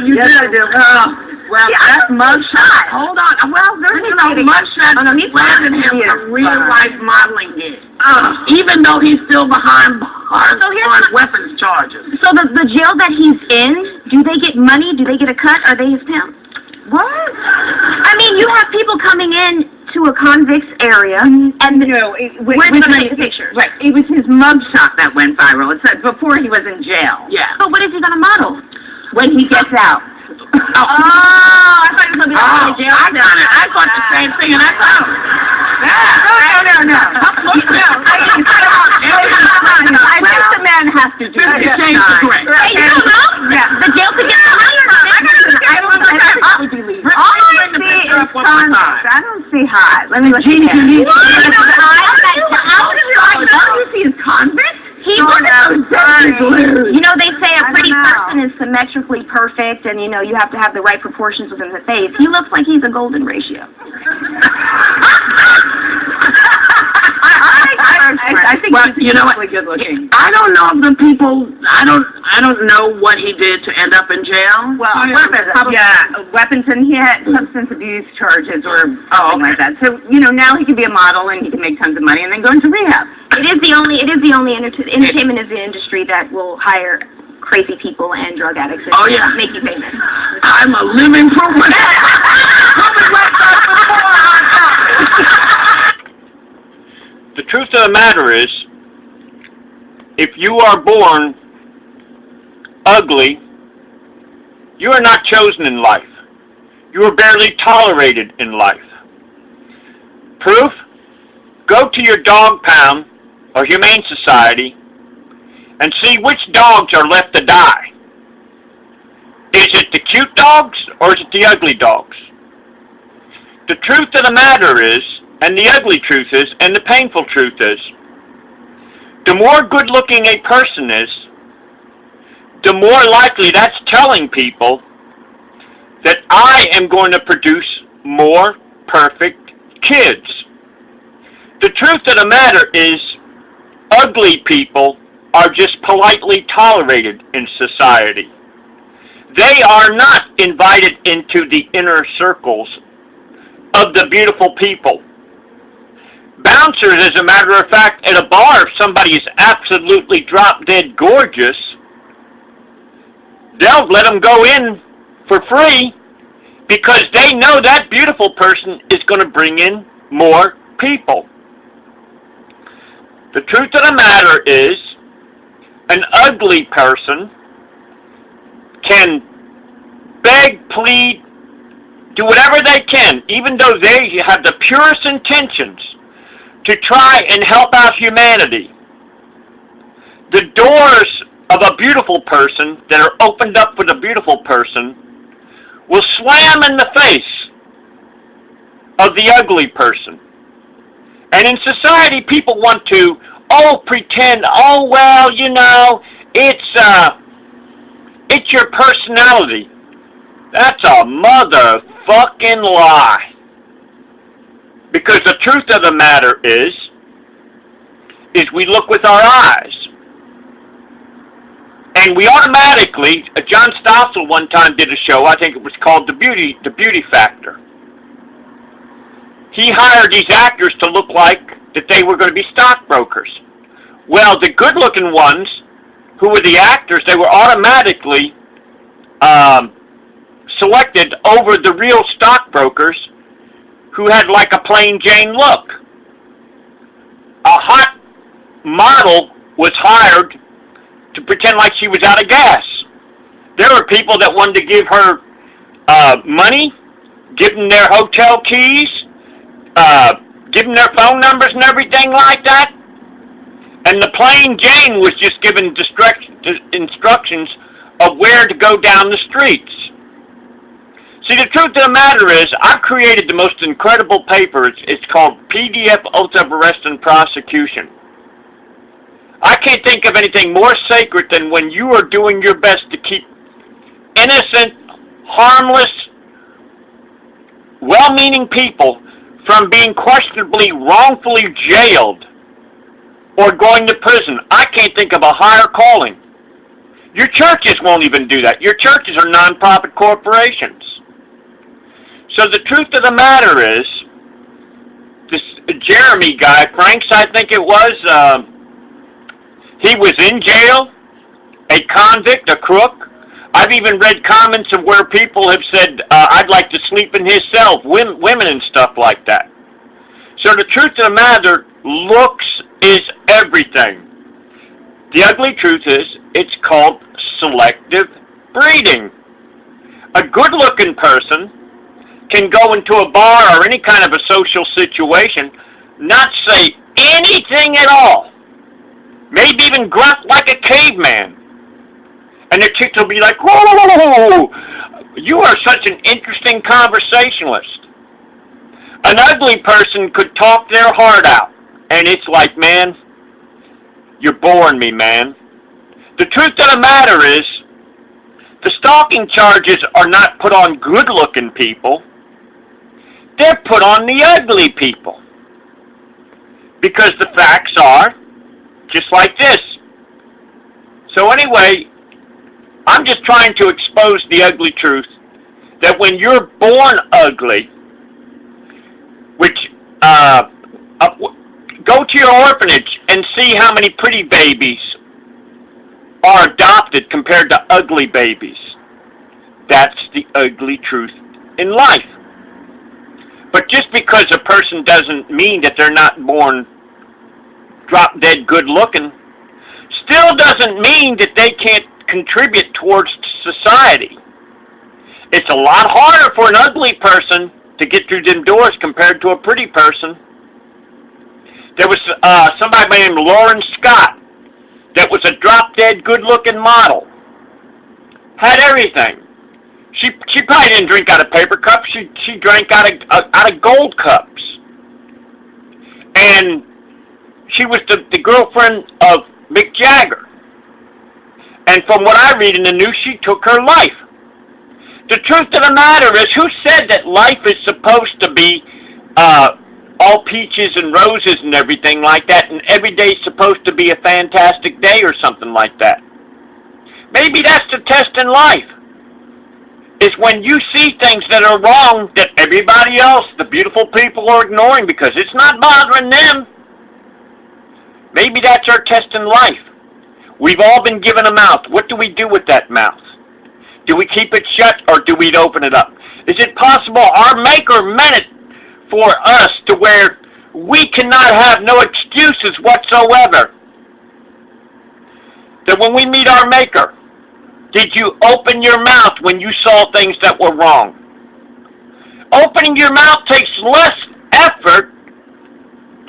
You yes, did. I do. Well, yeah, that's mugshot. Hold on. Well, there's mugshot. Oh, no, he's landed him a real-life modeling gig. Even though he's still behind bars on weapons charges. So the jail that he's in, do they get money? Do they get a cut? Are they his pimps? What? I mean, you have people coming in to a convict's area, and we're going to take pictures. Right. It was his mugshot that went viral. It said before he was in jail. Yeah. But what is he going to model? When he gets out. I thought he was going to be out of jail. I thought the same thing, and I thought, No. I think the man has to do it. Change the correct. Hey, you don't know? Yeah. The jail could get I don't see hot. Let me look at him. How do you see his convict? You know, they say a pretty person is symmetrically perfect, and, you have to have the right proportions within the face. He looks like he's a golden ratio. I think he's really good looking. I don't know if the people, I don't know what he did to end up in jail. Well, weapons, and he had substance abuse charges or something like that. So, now he can be a model and he can make tons of money and then go into rehab. It is the only entertainment is the industry that will hire crazy people and drug addicts and make you famous. I'm a living proof of that. The truth of the matter is, if you are born ugly, you are not chosen in life. You are barely tolerated in life. Proof? Go to your dog pound or humane society and see which dogs are left to die. Is it the cute dogs or is it the ugly dogs? The truth of the matter is, and the ugly truth is, and the painful truth is, the more good-looking a person is, the more likely that's telling people that I am going to produce more perfect kids. The truth of the matter is, ugly people are just politely tolerated in society. They are not invited into the inner circles of the beautiful people. Bouncers, as a matter of fact, at a bar, if somebody is absolutely drop-dead gorgeous, they'll let them go in for free because they know that beautiful person is going to bring in more people. The truth of the matter is, an ugly person can beg, plead, do whatever they can, even though they have the purest intentions to try and help out humanity. The doors of a beautiful person that are opened up for the beautiful person will slam in the face of the ugly person. And in society, people want to, pretend, it's your personality. That's a motherfucking lie. Because the truth of the matter is we look with our eyes. And we automatically, John Stossel one time did a show, I think it was called The Beauty Factor. He hired these actors to look like that they were going to be stockbrokers. Well, the good-looking ones, who were the actors, they were automatically selected over the real stockbrokers who had like a plain Jane look. A hot model was hired to pretend like she was out of gas. There were people that wanted to give her money, give them their hotel keys, give them their phone numbers and everything like that. And the plain Jane was just given instructions of where to go down the streets. See, the truth of the matter is, I've created the most incredible paper. It's called PDF Oath of Arrest and Prosecution. I can't think of anything more sacred than when you are doing your best to keep innocent, harmless, well-meaning people from being questionably wrongfully jailed or going to prison. I can't think of a higher calling. Your churches won't even do that. Your churches are non-profit corporations. So the truth of the matter is, this Jeremy guy, Franks, I think it was, he was in jail, a convict, a crook. I've even read comments of where people have said, I'd like to sleep in his cell, women and stuff like that. So the truth of the matter, looks is everything. The ugly truth is, it's called selective breeding. A good-looking person can go into a bar or any kind of a social situation, not say anything at all, maybe even grunt like a caveman. And the chicks will be like, whoa, you are such an interesting conversationalist. An ugly person could talk their heart out, and it's like, man, you're boring me, man. The truth of the matter is, the stalking charges are not put on good-looking people. They're put on the ugly people. Because the facts are just like this. So anyway, I'm just trying to expose the ugly truth that when you're born ugly, which, go to your orphanage and see how many pretty babies are adopted compared to ugly babies. That's the ugly truth in life. But just because a person doesn't mean that they're not born drop-dead good-looking, still doesn't mean that they can't contribute towards society. It's a lot harder for an ugly person to get through them doors compared to a pretty person. There was somebody named Lauren Scott that was a drop-dead good-looking model. Had everything. She probably didn't drink out of paper cups. She drank out of gold cups. And she was the girlfriend of Mick Jagger. And from what I read in the news, she took her life. The truth of the matter is, who said that life is supposed to be all peaches and roses and everything like that, and every day's supposed to be a fantastic day or something like that? Maybe that's the test in life, is when you see things that are wrong that everybody else, the beautiful people, are ignoring because it's not bothering them. Maybe that's our test in life. We've all been given a mouth. What do we do with that mouth? Do we keep it shut or do we open it up? Is it possible our Maker meant it for us to where we cannot have no excuses whatsoever? That when we meet our Maker, did you open your mouth when you saw things that were wrong? Opening your mouth takes less effort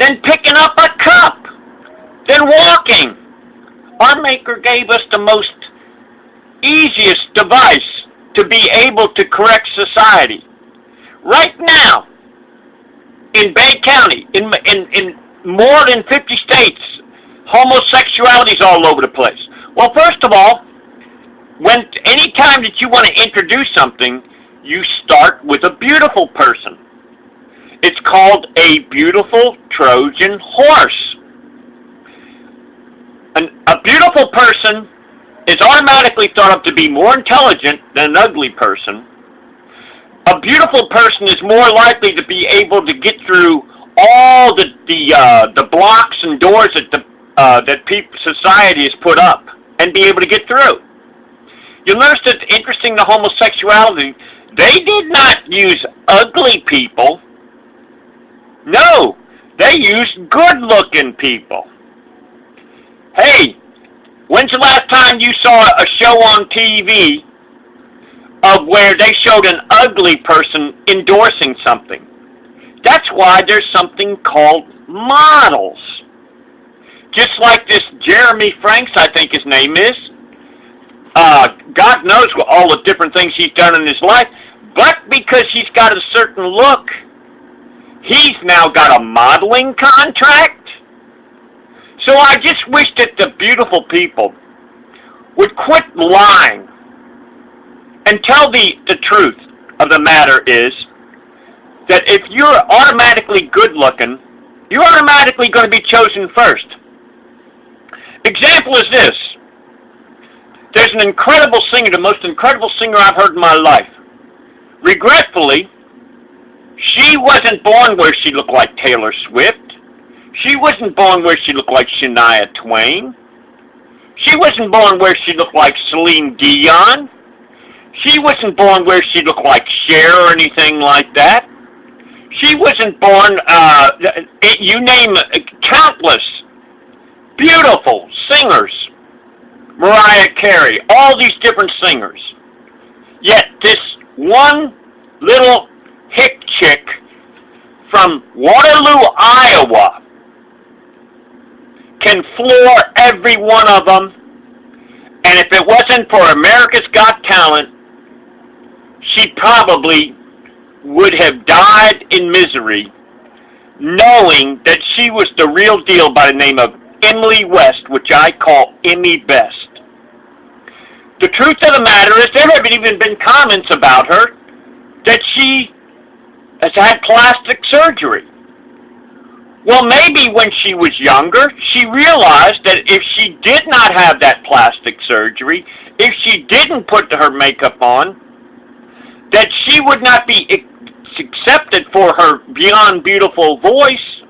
than picking up a cup, than walking. Our Maker gave us the most easiest device to be able to correct society. Right now, in Bay County, in more than 50 states, homosexuality is all over the place. Well, first of all, any time that you want to introduce something, you start with a beautiful person. It's called a beautiful Trojan horse. A beautiful person is automatically thought of to be more intelligent than an ugly person. A beautiful person is more likely to be able to get through all the blocks and doors that society has put up and be able to get through. You'll notice that it's interesting, the homosexuality, they did not use ugly people. No, they used good-looking people. Hey, when's the last time you saw a show on TV of where they showed an ugly person endorsing something? That's why there's something called models. Just like this Jeremy Franks, I think his name is. God knows all the different things he's done in his life, but because he's got a certain look, he's now got a modeling contract. So I just wish that the beautiful people would quit lying and tell the truth of the matter is that if you're automatically good-looking, you're automatically going to be chosen first. Example is this. There's an incredible singer, the most incredible singer I've heard in my life. Regretfully, she wasn't born where she looked like Taylor Swift. She wasn't born where she looked like Shania Twain. She wasn't born where she looked like Celine Dion. She wasn't born where she looked like Cher or anything like that. She wasn't born, you name countless beautiful singers. Mariah Carey, all these different singers. Yet this one little hick chick from Waterloo, Iowa, can floor every one of them. And if it wasn't for America's Got Talent, she probably would have died in misery, knowing that she was the real deal by the name of Emily West, which I call Emmy Best. The truth of the matter is, there have even been comments about her that she has had plastic surgery. Well, maybe when she was younger, she realized that if she did not have that plastic surgery, if she didn't put her makeup on, that she would not be accepted for her beyond beautiful voice.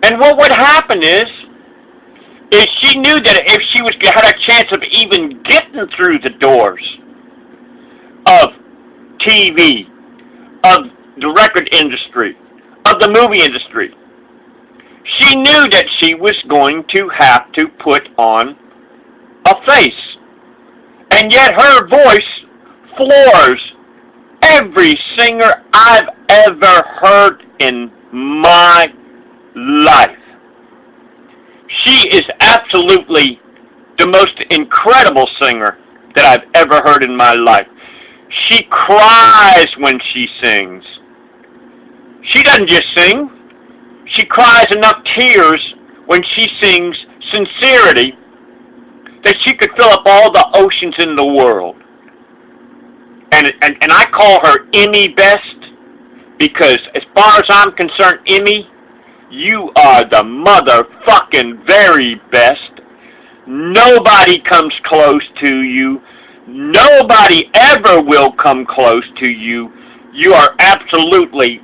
And what would happen is she knew that if she had a chance of even getting through the doors of TV, of the record industry, of the movie industry, she knew that she was going to have to put on a face. And yet her voice floors every singer I've ever heard in my life. She is absolutely the most incredible singer that I've ever heard in my life. She cries when she sings. She doesn't just sing. She cries enough tears when she sings sincerity that she could fill up all the oceans in the world. And I call her Emmy Best because as far as I'm concerned, Emmy, you are the motherfucking very best. Nobody comes close to you. Nobody ever will come close to you. You are absolutely,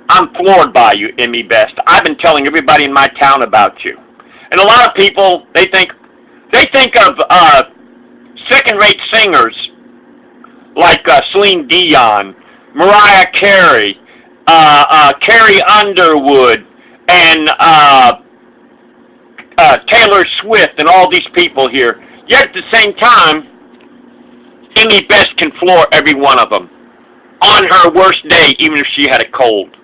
I'm floored by you, Emmy Best. I've been telling everybody in my town about you. And a lot of people, they think of second-rate singers like Celine Dion, Mariah Carey, Carrie Underwood, and Taylor Swift, and all these people here. Yet at the same time, Emmy Best can floor every one of them on her worst day, even if she had a cold.